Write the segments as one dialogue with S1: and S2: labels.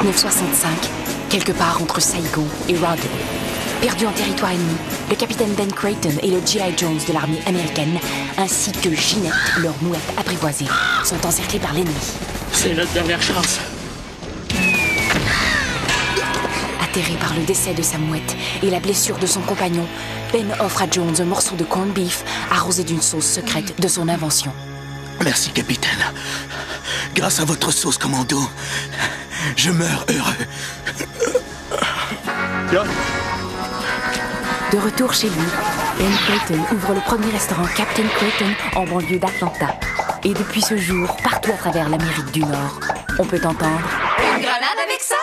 S1: 1965, quelque part entre Saigon et Rawdon. Perdu en territoire ennemi, le capitaine Ben Creighton et le G.I. Jones de l'armée américaine, ainsi que Ginette, leur mouette apprivoisée, sont encerclés par l'ennemi.
S2: C'est notre dernière chance.
S1: Atterré par le décès de sa mouette et la blessure de son compagnon, Ben offre à Jones un morceau de corned beef arrosé d'une sauce secrète de son invention.
S3: Merci, capitaine. Grâce à votre sauce commando, je meurs heureux.
S2: Là.
S1: De retour chez lui, Ben Creighton ouvre le premier restaurant Captain Creighton en banlieue d'Atlanta. Et depuis ce jour, partout à travers l'Amérique du Nord, on peut entendre...
S4: Une grenade avec ça?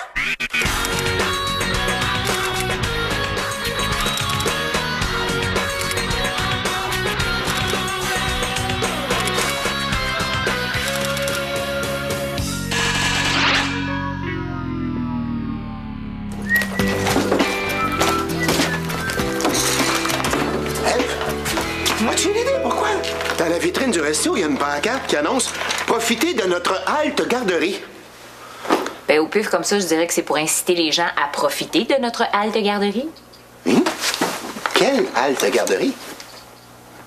S5: As-tu une idée? Pourquoi? Dans la vitrine du resto, il y a une pancarte qui annonce « Profitez de notre halte garderie ».
S6: Ben, au pif comme ça, je dirais que c'est pour inciter les gens à profiter de notre halte garderie.
S5: Quelle halte garderie?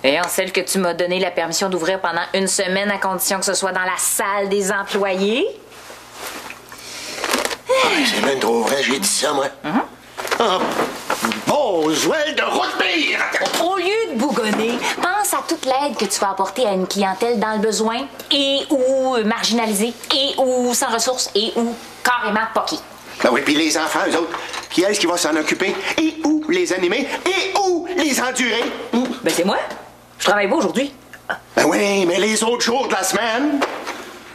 S6: Ayant celle que tu m'as donné la permission d'ouvrir pendant une semaine à condition que ce soit dans la salle des employés.
S5: C'est même trop vrai, j'ai dit ça, moi. Ah, bon, Joël de Routebire!
S6: Au lieu de bougonner, pense à toute l'aide que tu vas apporter à une clientèle dans le besoin et ou marginalisée et ou sans ressources et ou carrément poquée.
S5: Ah oui, puis les enfants, eux autres, qui est-ce qui va s'en occuper? Et où les animer? Et où les endurer?
S6: Ben c'est moi. Je travaille pas aujourd'hui.
S5: Ben oui, mais les autres jours de la semaine?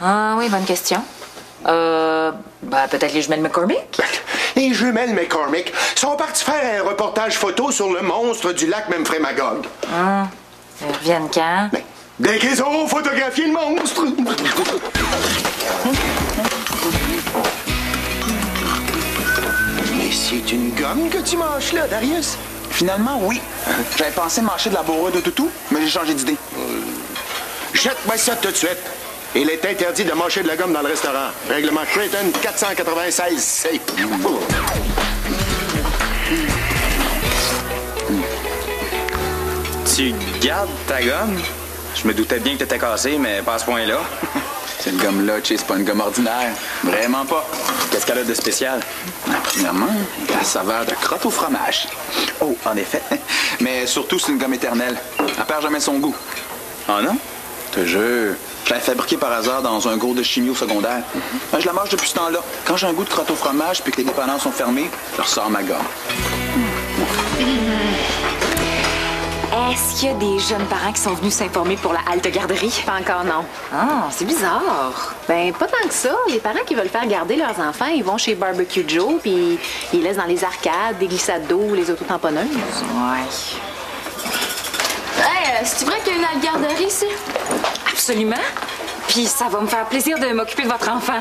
S6: Ah oui, bonne question. Ben peut-être les jumelles McCormick?
S5: Les jumelles McCormick sont partis faire un reportage photo sur le monstre du lac Memphremagog.
S6: Ils reviennent quand?
S5: Ben, dès qu'ils auront photographié le monstre! Mais c'est une gomme que tu manges là, Darius?
S7: Finalement, oui. J'avais pensé mâcher de la bourre de toutou, mais j'ai changé d'idée.
S5: Jette-moi ça tout de suite. Il est interdit de mâcher de la gomme dans le restaurant. Règlement Creighton 496C.
S8: Tu gardes ta gomme? Je me doutais bien que t'étais cassé, mais pas à ce point-là.
S7: Cette gomme-là, c'est pas une gomme ordinaire. Vraiment pas.
S8: Qu'est-ce qu'elle a de spécial?
S7: Premièrement, la saveur de crotte au fromage. Oh, en effet. Mais surtout, c'est une gomme éternelle. Elle perd jamais son goût.
S8: Ah non?
S7: Je te jure. Je l'ai fabriquée par hasard dans un cours de chimie au secondaire. Je la mange depuis ce temps-là. Quand j'ai un goût de crotte au fromage puis que les dépendances sont fermées, je ressors ma gomme.
S1: Est-ce qu'il y a des jeunes parents qui sont venus s'informer pour la halte garderie?
S9: Pas encore, non.
S1: Ah, c'est bizarre.
S9: Ben, pas tant que ça. Les parents qui veulent faire garder leurs enfants, ils vont chez Barbecue Joe, puis ils laissent dans les arcades des glissades d'eau ou les autotamponneuses.
S1: Ouais.
S4: Hey, c'est vrai qu'il y a une halte garderie ici?
S1: Absolument. Puis ça va me faire plaisir de m'occuper de votre enfant.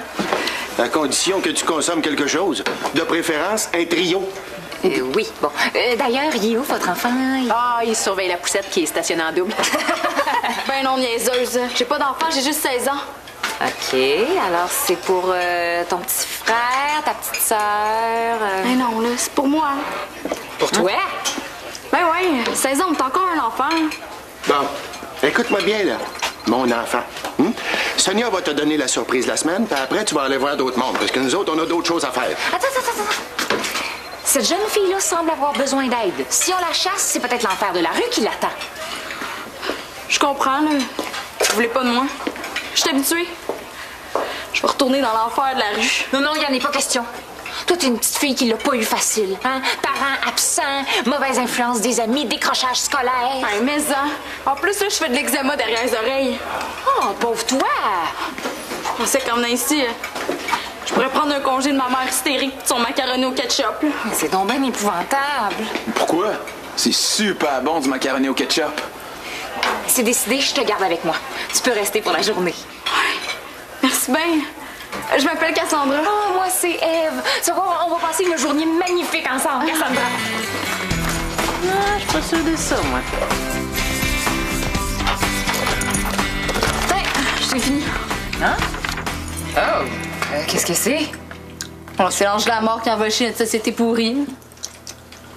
S5: À condition que tu consommes quelque chose. De préférence, un trio.
S1: Oui, bon. D'ailleurs, il est où votre enfant?
S9: Ah, il surveille la poussette qui est stationnée en double.
S4: Ben non, niaiseuse. J'ai pas d'enfant, j'ai juste 16 ans.
S1: OK, alors c'est pour ton petit frère, ta petite sœur...
S4: Ben non, là, c'est pour moi.
S1: Pour toi?
S4: Ben ouais, 16 ans, on est encore un enfant.
S5: Bon, écoute-moi bien, là. Mon enfant. Sonia va te donner la surprise la semaine, puis après, tu vas aller voir d'autres mondes, parce que nous autres, on a d'autres choses à faire.
S1: Attends. Cette jeune fille-là semble avoir besoin d'aide. Si on la chasse, c'est peut-être l'enfer de la rue qui l'attend.
S4: Je comprends, là. Vous voulez pas de moi? Je suis habituée. Je vais retourner dans l'enfer de la rue.
S1: Non, il n'y en est pas question. Toi, t'es une petite fille qui l'a pas eu facile. Hein? Parents absents, mauvaise influence des amis, décrochage scolaire.
S4: Hey, mais ça. En plus, là, je fais de l'eczéma derrière les oreilles.
S1: Oh, pauvre toi!
S4: Je pensais qu'en venant ici, je pourrais prendre un congé de ma mère hystérique de son macaroni au ketchup. Là.
S1: C'est donc bien épouvantable.
S7: Pourquoi? C'est super bon du macaroni au ketchup.
S1: C'est décidé, je te garde avec moi. Tu peux rester pour la journée.
S4: Merci bien. Je m'appelle Cassandra.
S1: Oh, moi, c'est Eve. Tu vois, on va passer une journée magnifique ensemble, Cassandra.
S9: Ah, je suis pas sûre de ça, moi.
S1: Tiens, c'est fini. Hein? Oh, qu'est-ce que c'est?
S4: On se lance la mort qui envoie chier notre société pourrie.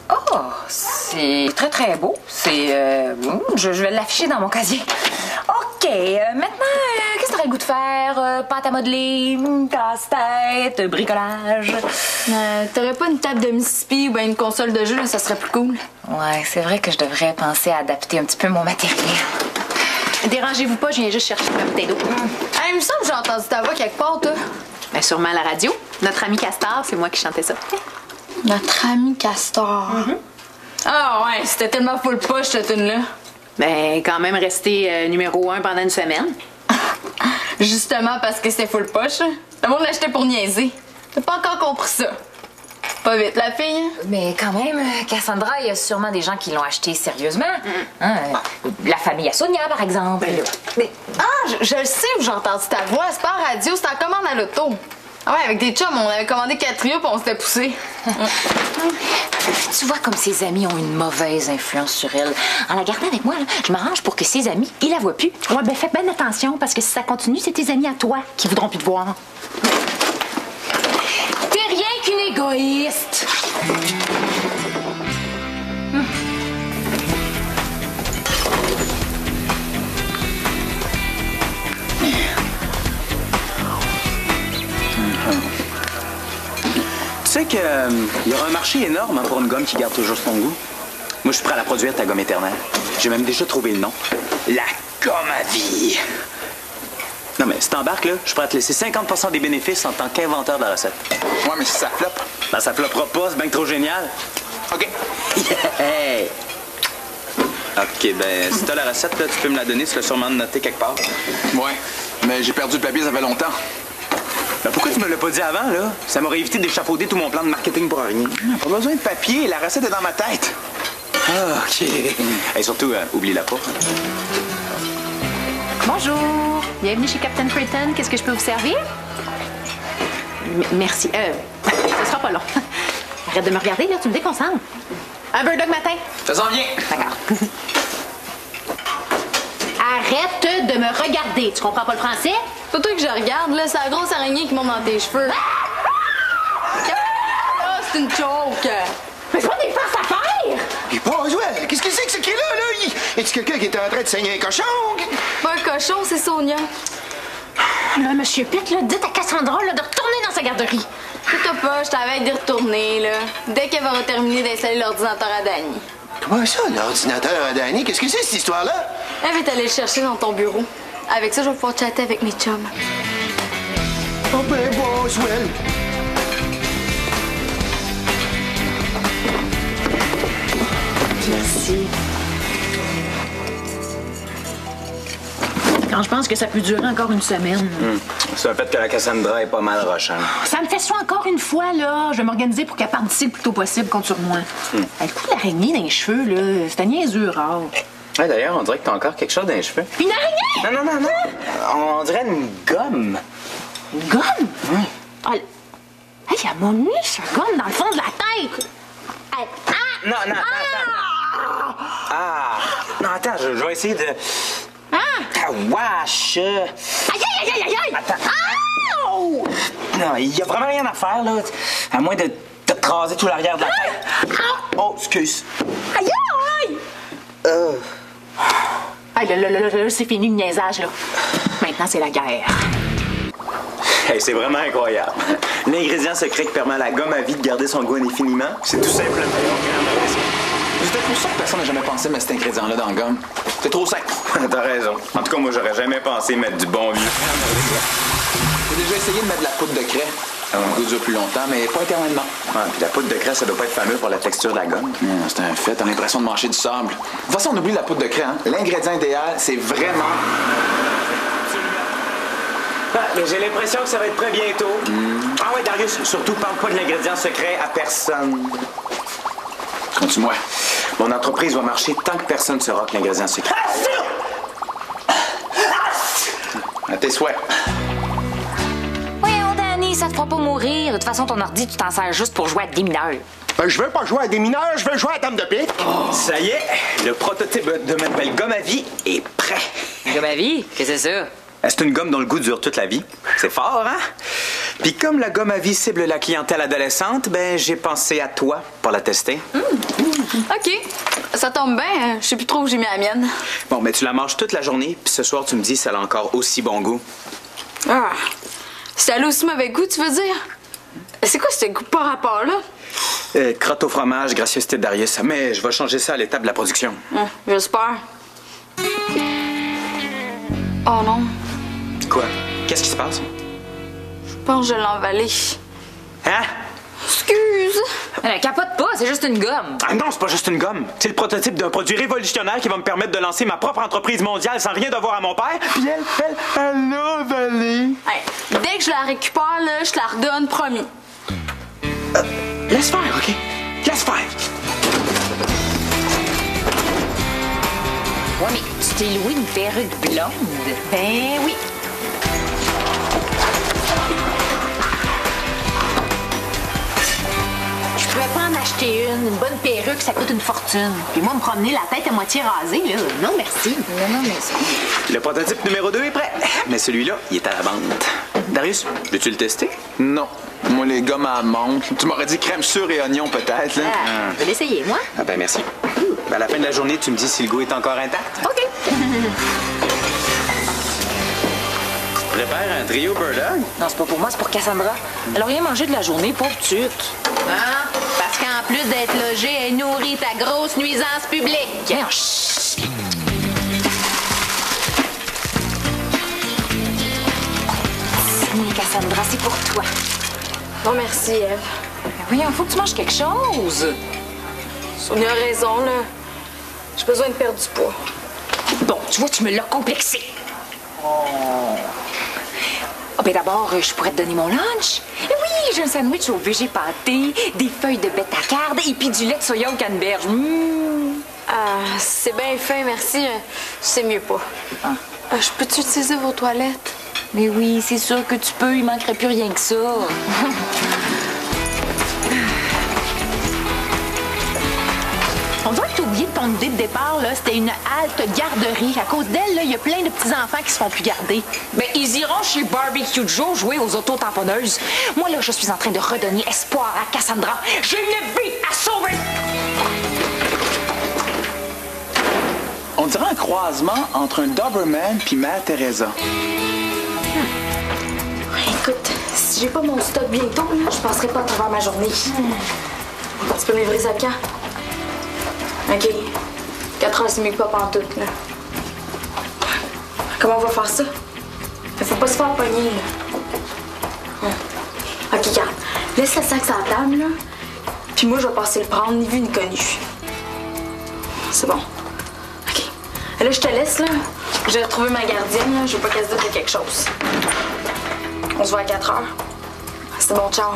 S6: Oh, c'est très, très beau. Je vais l'afficher dans mon casier. OK, maintenant, qu'est-ce que t'aurais le goût de faire? Pâte à modeler, casse-tête, bricolage?
S4: T'aurais pas une table de Mississippi ou bien une console de jeu, là, ça serait plus cool.
S6: Ouais, c'est vrai que je devrais penser à adapter un petit peu mon matériel.
S9: Dérangez-vous pas, je viens juste chercher ma bouteille d'eau.
S4: Ah, il me semble que j'ai entendu ta voix quelque part, toi.
S9: Ben, sûrement à la radio. Notre ami Castor, c'est moi qui chantais ça.
S4: Notre ami Castor. Ah ouais, c'était tellement full poche, cette tune-là.
S9: Ben, quand même resté numéro 1 pendant une semaine.
S4: Justement parce que c'était full poche. Le monde l'achetait pour niaiser. T'as pas encore compris ça. Pas vite, la fille.
S6: Mais quand même, Cassandra, il y a sûrement des gens qui l'ont acheté sérieusement. Hein, la famille à Sonia, par exemple.
S4: Ah, je le sais où j'ai entendu ta voix. C'est pas en radio, c'est en commande à l'auto. Ah ouais, avec des chums, on avait commandé 4 trios puis on s'était poussé.
S6: Tu vois comme ses amis ont une mauvaise influence sur elle. En la gardant avec moi, là, je m'arrange pour que ses amis, ils la voient plus.
S9: Ouais, ben fais bien attention, parce que si ça continue, c'est tes amis à toi qui voudront plus te voir.
S6: T'es rien qu'une égoïste.
S7: Tu sais qu'il y aura un marché énorme pour une gomme qui garde toujours son goût. Moi, je suis prêt à la produire, ta gomme éternelle. J'ai même déjà trouvé le nom. La gomme à vie. Non, mais si t'embarques, là, je suis prêt à te laisser 50% des bénéfices en tant qu'inventeur de la recette.
S10: Ouais, mais si ça floppe.
S7: Ben, ça floppera pas, c'est bien trop génial.
S10: OK.
S7: Yeah! OK, ben, si t'as la recette, là, tu peux me la donner, tu l'as sûrement noté quelque part.
S10: Ouais, mais j'ai perdu le papier, ça fait longtemps.
S7: Ben, pourquoi tu me l'as pas dit avant, là? Ça m'aurait évité d'échafauder tout mon plan de marketing pour rien.
S10: Pas besoin de papier, la recette est dans ma tête.
S7: Ah, OK. Et surtout, oublie-la pas.
S9: Bonjour, bienvenue chez Captain Creighton. Qu'est-ce que je peux vous servir? Merci. Ce sera pas long. Arrête de me regarder, là, tu me déconcentres. Un Bird Dog matin.
S10: Ça s'en vient.
S9: D'accord. Arrête de me regarder. Tu comprends pas le français?
S4: C'est pas toi que je regarde, là. C'est la grosse araignée qui monte dans tes cheveux. Ah, c'est une joke.
S9: Mais c'est pas des farces à faire!
S5: Il passe, ouais. Qu'est-ce que c'est que ce qu'il a, là? Y a-t-il quelqu'un qui était en train de saigner un cochon?
S4: Pas un cochon, c'est Sonia.
S9: Là, Monsieur Pitt, là, dites à Cassandra là, de retourner dans sa garderie.
S4: T'as pas, je t'avais d'y retourner, là. Dès qu'elle va terminer d'installer l'ordinateur à Danny.
S5: Comment ça, l'ordinateur à Danny? Qu'est-ce que c'est, cette histoire-là?
S4: Elle va t'aller le chercher dans ton bureau. Avec ça, je vais pouvoir chatter avec mes chums.
S5: Oh ben, Boswell.
S9: Merci. Quand je pense que ça peut durer encore une semaine.
S7: C'est un fait que la Cassandra est pas mal rochante.
S9: Ça me fait ça encore une fois, là. Je vais m'organiser pour qu'elle parte d'ici le plus tôt possible, compte sur moi. Le coup de l'araignée dans les cheveux, là, c'est un niaiseux rare.
S7: Ouais, d'ailleurs, on dirait que t'as encore quelque chose dans les cheveux.
S9: Une araignée?
S7: Non. On dirait une gomme.
S9: Une gomme? Ah, hey, il y a mon nez, ce gomme dans le fond de la tête. Hey,
S7: Non, attends. Ah! Non, attends, je vais essayer de... Ah, wesh!
S9: Aïe!
S7: Attends.
S9: Ow!
S7: Non, il y a vraiment rien à faire, là. À moins de te craser tout l'arrière de la tête. Oh, excuse.
S9: Aïe! Hey, là, c'est fini le niaisage, là. Maintenant, c'est la guerre.
S7: Hey, c'est vraiment incroyable. L'ingrédient secret qui permet à la gomme à vie de garder son goût indéfiniment, c'est tout simplement...
S10: C'était pour ça que personne n'a jamais pensé mettre cet ingrédient-là dans la gomme. C'est trop simple.
S7: T'as raison. En tout cas, moi, j'aurais jamais pensé mettre du bon vieux.
S10: J'ai déjà essayé de mettre de la poudre de craie. Ça dure plus longtemps, mais pas éternellement.
S7: Ouais, puis la poudre de craie, ça doit pas être fameux pour la texture de la gomme.
S10: C'est un fait, t'as l'impression de manger du sable. De toute façon, on oublie la poudre de craie. Hein? L'ingrédient idéal, c'est vraiment...
S7: Ah, mais j'ai l'impression que ça va être prêt bientôt. Ah ouais, Darius, surtout parle pas de l'ingrédient secret à personne.
S10: Continue-moi.
S7: Mon entreprise va marcher tant que personne ne saura que l'ingrédient secret.
S10: À tes souhaits.
S6: Voyons, Danny, ça te fera pas mourir. De toute façon, ton ordi, tu t'en sers juste pour jouer à des mineurs.
S5: Je veux pas jouer à des mineurs, je veux jouer à Dame de pique.
S7: Ça y est, le prototype de ma nouvelle gomme à vie est prêt.
S6: Gomme à vie? Qu'est-ce que c'est ça?
S7: C'est une gomme dont le goût dure toute la vie. C'est fort, hein? Puis comme la gomme à vie cible la clientèle adolescente, ben j'ai pensé à toi pour la tester.
S4: OK. Ça tombe bien. Je sais plus trop où j'ai mis la mienne.
S7: Bon, ben tu la manges toute la journée, puis ce soir, tu me dis si elle a encore aussi bon goût.
S4: Ah. C'est elle a aussi mauvais goût, tu veux dire? C'est quoi ce goût par rapport, là?
S7: Crotte au fromage, gracieuseté de Darius. Mais je vais changer ça à l'étape de la production.
S4: J'espère. Oh non.
S7: Quoi? Qu'est-ce qui se passe?
S4: Je pense que je l'ai emballé.
S7: Hein?
S4: Excuse.
S6: Capote pas, c'est juste une gomme.
S7: Ah non, c'est pas juste une gomme. C'est le prototype d'un produit révolutionnaire qui va me permettre de lancer ma propre entreprise mondiale sans rien devoir à mon père. Puis elle l'a avalé.
S4: Hey, dès que je la récupère, là, je te la redonne, promis.
S7: Laisse faire, OK? Laisse faire.
S6: Ouais, mais tu t'es loué une perruque blonde. Ben oui. Je pourrais pas en acheter une bonne perruque, ça coûte une fortune. Puis moi, me promener la tête à moitié rasée, là, non merci. Non, merci.
S7: Le prototype numéro 2 est prêt. Mais celui-là, il est à la vente. Darius, veux-tu le tester?
S10: Non. Moi, les gommes à menthe. Tu m'aurais dit crème sûre et oignon, peut-être. Là.
S6: Je vais l'essayer, moi.
S7: Ah ben merci. Ben, à la fin de la journée, tu me dis si le goût est encore intact.
S6: OK.
S7: Prépare un trio Bulldog?
S6: Non, c'est pas pour moi, c'est pour Cassandra. Elle a rien mangé de la journée, pauvre petite.
S9: Ah, parce qu'en plus d'être logée, elle nourrit ta grosse nuisance publique.
S6: Viens, chut. Cassandra, c'est pour toi.
S4: Non, merci, Eve.
S6: Voyons, faut que tu manges quelque chose.
S4: Sonia a raison, là. J'ai besoin de perdre du poids.
S6: Bon, tu vois, tu me l'as complexé. Ah, ben d'abord, je pourrais te donner mon lunch. Eh oui, j'ai un sandwich au végé pâté, des feuilles de bêta-carde et puis du lait de soya au canneberge.
S4: Ah, c'est bien fin, merci. C'est mieux pas. Je peux-tu utiliser vos toilettes?
S6: Mais oui, c'est sûr que tu peux, il manquerait plus rien que ça.
S9: On dirait que t'as oublié de ton idée de départ, là. C'était une halte garderie. À cause d'elle, là, il y a plein de petits-enfants qui se font plus garder.
S6: Ben, ils iront chez Barbecue Joe jouer aux auto-tamponneuses. Moi, là, je suis en train de redonner espoir à Cassandra. J'ai une vie à sauver!
S10: On dirait un croisement entre un Doberman puis Mère Teresa.
S4: Écoute, si j'ai pas mon stock bientôt, là, je passerai pas à travers ma journée. Tu peux me livrer ça quand? OK. 4 heures, c'est mieux que pas pantoute, là. Comment on va faire ça? Faut pas se faire pogner, là. OK, regarde. Laisse le sac sur la table, là. Puis moi, je vais passer le prendre, ni vu ni connu. C'est bon. OK. Là, je te laisse, là. J'ai retrouvé ma gardienne, là. Je veux pas qu'elle se doute de quelque chose. On se voit à 4 heures. C'est bon, ciao.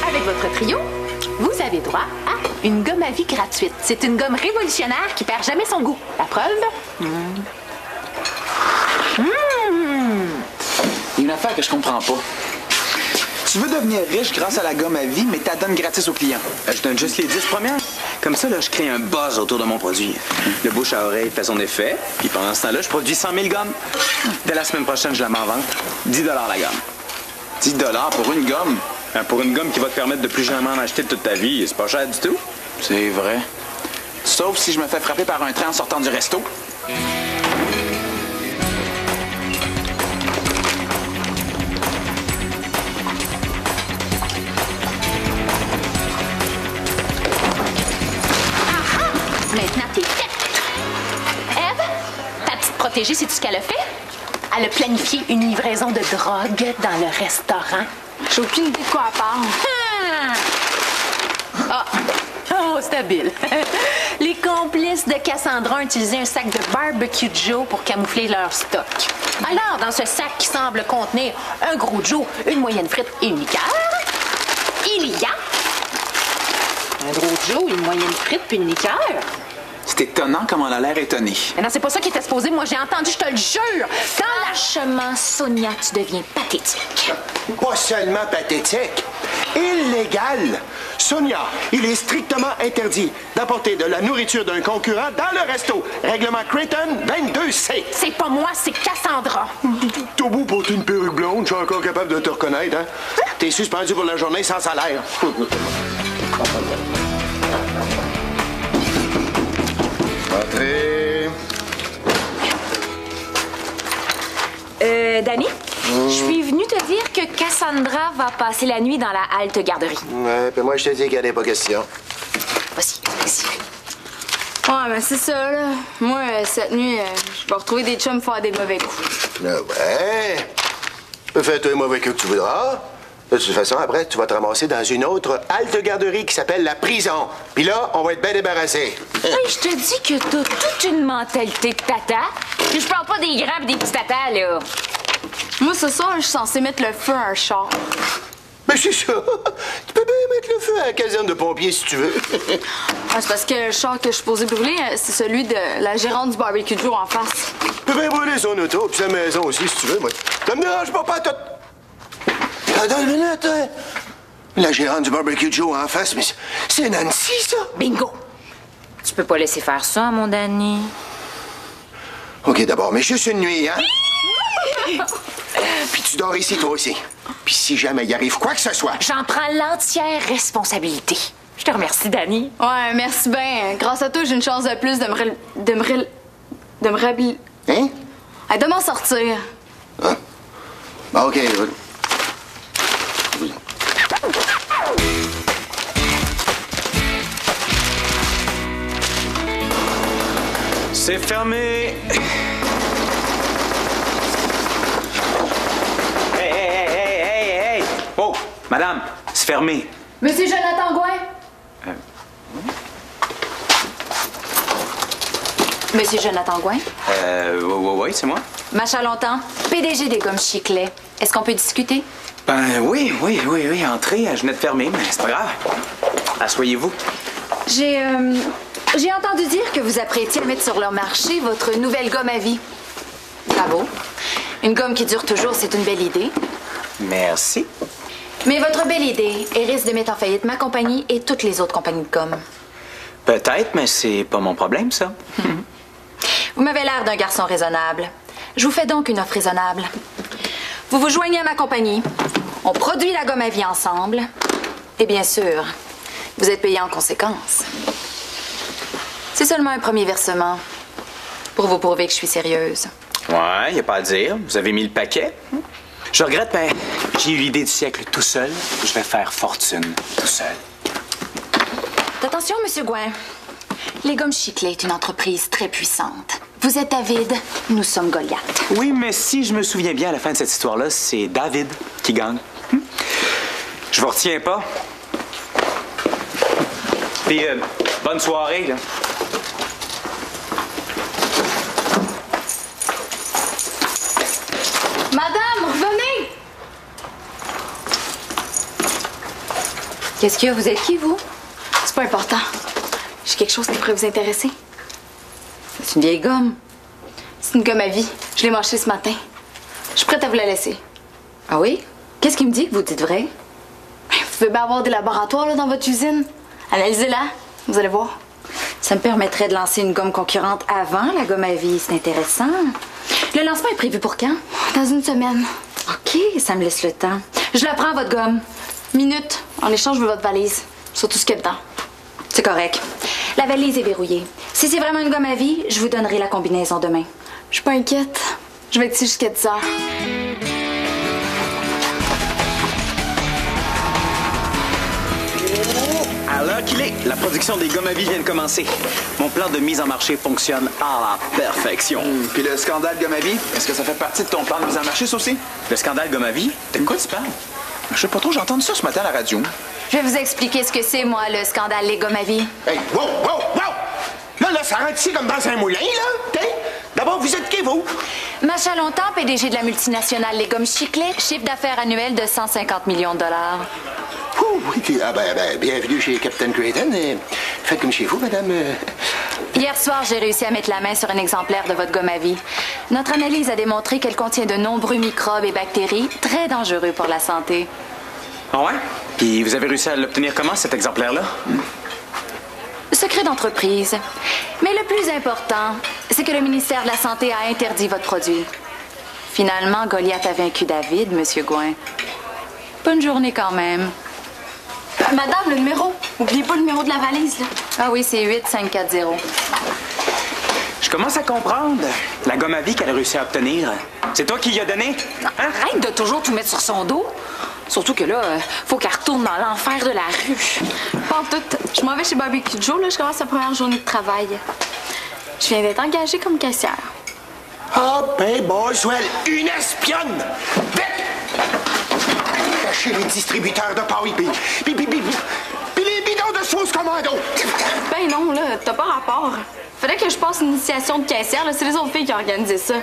S9: Avec votre trio, vous avez droit à une gomme à vie gratuite. C'est une gomme révolutionnaire qui perd jamais son goût. La preuve?
S10: Il y a une affaire que je comprends pas. Tu veux devenir riche grâce à la gomme à vie, mais t'as donne gratis aux clients.
S7: Je donne juste les 10 premières. Comme ça, là, je crée un buzz autour de mon produit. Le bouche à oreille fait son effet, puis pendant ce temps-là, je produis 100 000 gommes. Dès la semaine prochaine, je la mets en vente. 10 $ la gomme.
S10: 10 $ pour une gomme?
S7: Pour une gomme qui va te permettre de plus jamais en acheter de toute ta vie, c'est pas cher du tout.
S10: C'est vrai. Sauf si je me fais frapper par un train en sortant du resto.
S9: Maintenant, t'es faite. Eve, ta petite protégée, sais-tu ce qu'elle a fait? Elle a planifié une livraison de drogue dans le restaurant.
S4: J'ai aucune idée de quoi elle parle.
S9: Oh, c'est habile. Les complices de Cassandra ont utilisé un sac de Barbecue Joe pour camoufler leur stock. Alors, dans ce sac qui semble contenir un gros Joe, une moyenne frite et une liqueur, il y a un gros Joe, une moyenne frite puis une liqueur.
S10: C'est C'est étonnant comment on a l'air étonné.
S9: Mais non, c'est pas ça qui était supposé. Moi, j'ai entendu, je te le jure.
S1: Franchement, Sonia, tu deviens pathétique.
S5: Pas seulement pathétique, illégal. Sonia, il est strictement interdit d'apporter de la nourriture d'un concurrent dans le resto. Règlement Creighton 22C.
S9: C'est pas moi, c'est Cassandra.
S5: T'as beau porter une perruque blonde, je suis encore capable de te reconnaître, hein? T'es suspendu pour la journée sans salaire. Entrez.
S1: Danny, je suis venue te dire que Cassandra va passer la nuit dans la halte garderie.
S5: Ouais, puis moi, je te dis qu'il n'y en a pas question.
S1: Vas-y.
S4: Ouais, mais c'est ça, là. Moi, cette nuit, je vais retrouver des chums faire des mauvais coups.
S5: Ah ouais. Tu peux faire tous les mauvais coups que tu voudras. De toute façon, après, tu vas te ramasser dans une autre halte garderie qui s'appelle la prison. Puis là, on va être bien débarrassés.
S1: Hey, je te dis que t'as toute une mentalité de tata. Puis je parle pas des grands pis des petits tatas, là.
S4: Moi, ce soir, je suis censée mettre le feu à un char.
S5: Mais c'est ça. Tu peux bien mettre le feu à la caserne de pompiers si tu veux.
S4: C'est parce que le char que je suis posée brûler, c'est celui de la gérante du barbecue Joe en face.
S5: Tu peux bien brûler son auto puis sa maison aussi si tu veux. Moi, ça me dérange pas tout. Attends une minute, hein. La gérante du barbecue Joe en face, mais c'est Nancy, ça.
S1: Bingo! Tu peux pas laisser faire ça, mon Danny.
S5: OK, d'abord, mais juste une nuit, hein? Puis tu dors ici, toi aussi. Puis si jamais il arrive quoi que ce soit...
S1: J'en prends l'entière responsabilité. Je te remercie, Danny.
S4: Ouais, merci bien. Grâce à toi, j'ai une chance de plus de me réhabiliter.
S5: Hein?
S4: De m'en sortir.
S5: Ah. Bon, OK.
S7: C'est fermé. Hey! Oh, madame, c'est fermé.
S4: Monsieur Jonathan Gouin?
S1: Monsieur Jonathan Gouin?
S7: Oui, c'est moi.
S1: Macha Longtemps, PDG des Gommes Chiclet. Est-ce qu'on peut discuter?
S7: Ben oui, entrez, je venais de fermer, mais c'est pas grave. Asseyez-vous.
S1: J'ai entendu dire que vous apprêtiez à mettre sur le marché votre nouvelle gomme à vie. Bravo. Une gomme qui dure toujours, c'est une belle idée.
S7: Merci.
S1: Mais votre belle idée risque de mettre en faillite ma compagnie et toutes les autres compagnies de gomme.
S7: Peut-être, mais c'est pas mon problème, ça.
S1: Vous m'avez l'air d'un garçon raisonnable. Je vous fais donc une offre raisonnable. Vous vous joignez à ma compagnie. On produit la gomme à vie ensemble. Et bien sûr, vous êtes payé en conséquence. C'est seulement un premier versement pour vous prouver que je suis sérieuse.
S7: Ouais, y a pas à dire. Vous avez mis le paquet. Je regrette, mais j'ai eu l'idée du siècle tout seul. Je vais faire fortune tout seul.
S1: Attention, Monsieur Gouin. Les Gommes Chiclet est une entreprise très puissante. Vous êtes David, nous sommes Goliath.
S7: Oui, mais si je me souviens bien, à la fin de cette histoire-là, c'est David qui gagne. Je vous retiens pas. Puis, bonne soirée, là.
S4: Madame, revenez!
S1: Qu'est-ce qu'il y a? Vous êtes qui, vous?
S4: C'est pas important. J'ai quelque chose qui pourrait vous intéresser.
S1: C'est une vieille gomme.
S4: C'est une gomme à vie. Je l'ai mâchée ce matin. Je suis prête à vous la laisser.
S1: Ah oui? Qu'est-ce qui me dit que vous dites vrai?
S4: Vous pouvez bien avoir des laboratoires là, dans votre usine. Analysez-la. Vous allez voir.
S1: Ça me permettrait de lancer une gomme concurrente avant la gomme à vie. C'est intéressant. Le lancement est prévu pour quand?
S4: Dans une semaine.
S1: OK, ça me laisse le temps. Je la prends, votre gomme.
S4: Minute. En échange, je veux votre valise. Surtout ce qu'il y a dedans.
S1: C'est correct. La valise est verrouillée. Si c'est vraiment une gomme à vie, je vous donnerai la combinaison demain.
S4: Je suis pas inquiète. Je vais être ici jusqu'à 10 heures.
S7: Alors qu'il est, la production des gommes à vie vient de commencer. Mon plan de mise en marché fonctionne à la perfection.
S10: Puis le scandale gomme à vie, est-ce que ça fait partie de ton plan de mise en marché, ça aussi?
S7: Le scandale gomme à vie?
S10: De quoi tu parles? Je sais pas trop, j'ai entendu ça ce matin à la radio.
S1: Je vais vous expliquer ce que c'est, moi, le scandale les gommes à vie.
S5: Hey, wow! Là, ça rentre ici comme dans un moulin, là. T'sais? D'abord, vous êtes qui, vous?
S1: Macha Longtemps, PDG de la multinationale Les Gommes Chiclet, chiffre d'affaires annuel de 150 millions de dollars.
S5: Oui, bienvenue chez Captain Creighton. Faites comme chez vous, madame.
S11: Hier soir, j'ai réussi à mettre la main sur un exemplaire de votre gomme à vie. Notre analyse a démontré qu'elle contient de nombreux microbes et bactéries très dangereux pour la santé.
S7: Ah ouais? Puis vous avez réussi à l'obtenir comment, cet exemplaire-là?
S11: Secret d'entreprise. Mais le plus important, c'est que le ministère de la Santé a interdit votre produit. Finalement, Goliath a vaincu David, Monsieur Gouin. Bonne journée quand même.
S4: Madame, le numéro. N'oubliez pas le numéro de la valise, là.
S11: Ah oui, c'est 8540.
S7: Je commence à comprendre. La gomme à vie qu'elle a réussi à obtenir, c'est toi qui y as donné?
S6: Hein? Arrête de toujours tout mettre sur son dos. Surtout que là, faut qu'elle retourne dans l'enfer de la rue.
S4: Pas en tout. Je m'en vais chez Barbecue Joe, là. Je commence la première journée de travail. Je viens d'être engagée comme caissière.
S5: Oh, ben, Boswell, une espionne! Vite! Cachez les distributeurs de paille, puis les bidons de sauce commando!
S4: Ben non, là, t'as pas rapport. Fallait que je passe une initiation de caissière, là. C'est les autres filles qui ont organisé ça.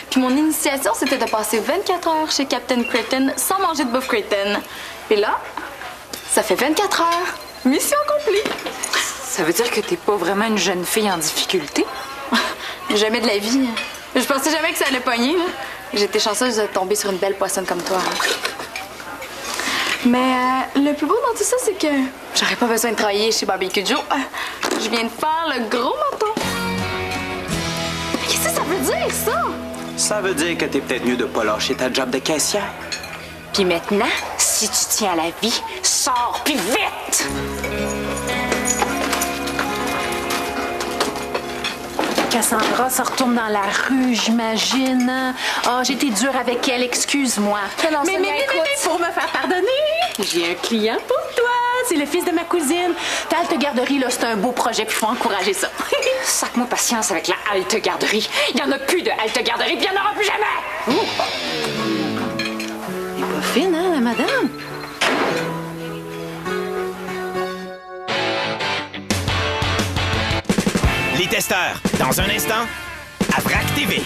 S4: Puis mon initiation, c'était de passer 24 heures chez Captain Creighton sans manger de bouffe Creighton. Et là, ça fait 24 heures. Mission accomplie.
S6: Ça veut dire que t'es pas vraiment une jeune fille en difficulté?
S4: Jamais de la vie. Je pensais jamais que ça allait pogner, là. J'étais chanceuse de tomber sur une belle poissonne comme toi. Mais le plus beau dans tout ça, c'est que j'aurais pas besoin de travailler chez Barbecue Joe. Je viens de faire le gros manteau. Qu'est-ce que ça veut dire, ça?
S7: Ça veut dire que t'es peut-être mieux de pas lâcher ta job de caissière.
S6: Puis maintenant, si tu tiens à la vie, sors, puis vite!
S9: Cassandra se retourne dans la rue, j'imagine. Oh, j'ai été dure avec elle, excuse-moi. Mais pour me faire pardonner, j'ai un client pour toi. C'est le fils de ma cousine. Ta halte garderie, là, c'est un beau projet, puis il faut encourager ça.
S6: Sac-moi patience avec la halte garderie. Il n'y en a plus de halte garderie, puis il n'y en aura plus jamais!
S9: Elle est pas fine, hein, la madame?
S12: Les testeurs, dans un instant, à VRAC TV.